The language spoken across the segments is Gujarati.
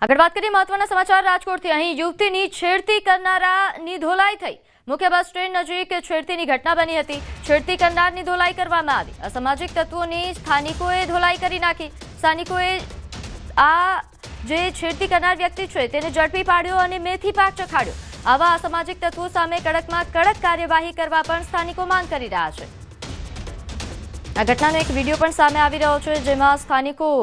આગળ વાત કરીએ મહત્વના સમાચાર રાજકોટથી। અહીં યુવતીની છેડતી કરનારાની ધોલાઈ થઈ। મુખ્ય બસ સ્ટેન્ડ નજીક છેડતીની ઘટના બની હતી। છેડતી કરનારની ધોલાઈ કરવામાં આવી। અસામાજિક તત્વોની સ્થાનિકોએ ધોલાઈ કરી નાખી। સ્થાનિકોએ આ જે છેડતી કરનાર વ્યક્તિ છે તેને ઝડપી પાડ્યો અને મેથી પાક ચખાડ્યો। આવા અસામાજિક તત્વો સામે કડકમાં કડક કાર્યવાહી કરવા પણ સ્થાનિકો માંગ કરી રહ્યા છે। આ ઘટનાનો એક વિડીયો પણ સામે આવી રહ્યો છે, જેમાં સ્થાનિકો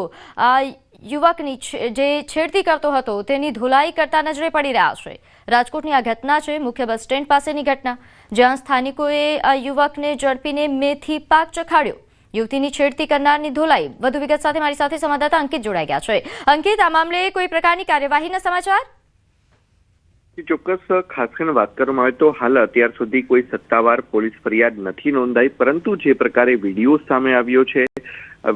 યુવકની જે છેડતી કરતો હતો તેની ધોલાઈ કરતા નજરે પડી રહ્યા છે। રાજકોટની આ ઘટના છે મુખ્ય બસ સ્ટેન્ડ પાસેની ઘટના, જ્યાં સ્થાનિકોએ આ યુવકને ઝડપીને મેથી પાક ચખાડ્યો। યુવતીની છેડતી કરનારની ધોલાઈ। વધુ વિગત સાથે મારી સાથે સંવાદદાતા અંકિત જોડાઈ ગયા છે। અંકિત, આ મામલે કોઈ પ્રકારની કાર્યવાહીના સમાચાર? ચોક્કસ ખાસ કરીને વાત કરવામાં આવે તો હાલ અત્યાર સુધી કોઈ સત્તાવાર પોલીસ ફરિયાદ નથી નોંધાઈ, પરંતુ જે પ્રકારે વિડીયો સામે આવ્યો છે,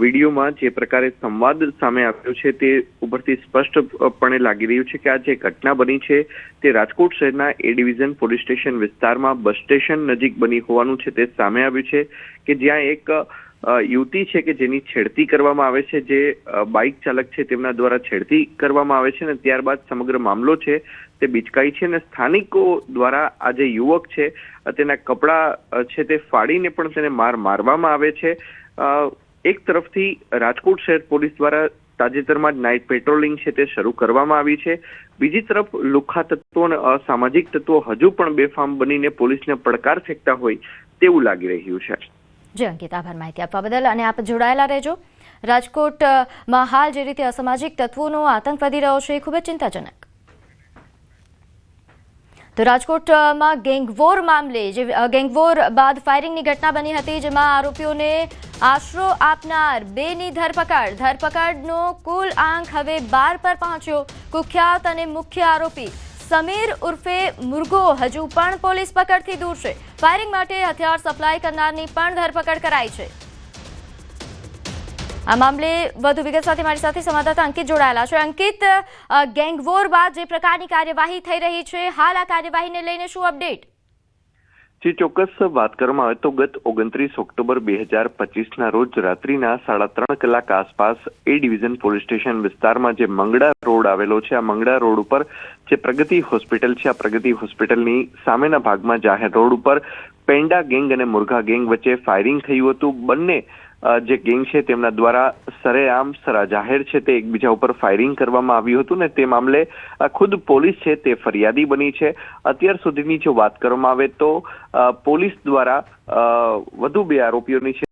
વિડીયોમાં જે પ્રકારે સંવાદ સામે આવ્યો છે તે ઉપરથી સ્પષ્ટપણે લાગી રહ્યું છે કે આ જે ઘટના બની છે તે રાજકોટ શહેરના એ ડિવિઝન પોલીસ સ્ટેશન વિસ્તારમાં બસ સ્ટેશન નજીક બની હોવાનું છે તે સામે આવ્યું છે, કે જ્યાં એક યુવતી છે કે જેની છેડતી કરવામાં આવે છે, જે બાઇક ચાલક છે તેમના દ્વારા છેડતી કરવામાં આવે છે અને ત્યારબાદ સમગ્ર મામલો છે તે બિચકાઈ છે અને સ્થાનિકો દ્વારા આ જે યુવક છે તેના કપડા છે તે ફાડીને પણ તેને મારવામાં આવે છે। એક તરફથી રાજકોટ શહેર પોલીસ દ્વારા તાજેતરમાં જ નાઇટ પેટ્રોલિંગ છે તે શરૂ કરવામાં આવી છે, બીજી તરફ લુખ્ખા તત્વો અને અસામાજિક તત્વો હજુ પણ બેફામ બનીને પોલીસને પડકાર ફેંકતા હોય તેવું લાગી રહ્યું છે। જી અંકિત, આભાર માહિતી આપવા બદલ, અને આપ જોડાયેલા રહેજો। રાજકોટમાં હાલ જે રીતે અસામાજિક તત્વોનો આતંક વધી રહ્યો છે એ ખૂબ જ ચિંતાજનક। તો રાજકોટમાં ગેંગવોર મામલે જે ગેંગવોર બાદ ફાયરિંગની ઘટના બની હતી, જેમાં આરોપીઓને આશરો આપનાર બેની ધરપકડનો કુલ આંક હવે 12 પર પહોંચ્યો। કુખ્યાત અને મુખ્ય આરોપી સમીર ઉર્ફે મુર્ગો હજુ પણ પોલીસ પકડથી દૂર છે। ફાયરિંગ માટે હથિયાર સપ્લાય કરનારની પણ ધરપકડ કરાઈ છે। આ મામલે વધુ વિગત સાથે મારી સાથે સંવાદદાતા અંકિત જોડાયેલા છે। અંકિત, ગેંગવોર બાદ જે પ્રકારની કાર્યવાહી થઈ રહી છે, હાલ આ કાર્યવાહીને લઈને શું અપડેટ? જી ચોક્કસ વાત કરવામાં આવે તો ગત 29 ઓક્ટોબર 2025ના રોજ રાત્રિના 3:30 કલાક આસપાસ એ ડિવિઝન પોલીસ સ્ટેશન વિસ્તારમાં જે મંગળા રોડ આવેલો છે, આ મંગળા રોડ ઉપર જે પ્રગતિ હોસ્પિટલ છે, આ પ્રગતિ હોસ્પિટલની સામેના ભાગમાં જાહેર રોડ ઉપર પેંડા ગેંગ અને મુર્ગા ગેંગ વચ્ચે ફાયરિંગ થયું હતું। બંને જે ગેંગ છે તેમના દ્વારા સરેઆમ જાહેર છે તે એકબીજા ઉપર ફાયરિંગ કરવામાં આવ્યું હતું ને તે મામલે ખુદ પોલીસ છે તે ફરિયાદી બની છે। અત્યાર સુધીની જો વાત કરવામાં આવે તો પોલીસ દ્વારા વધુ 2 આરોપીઓની છે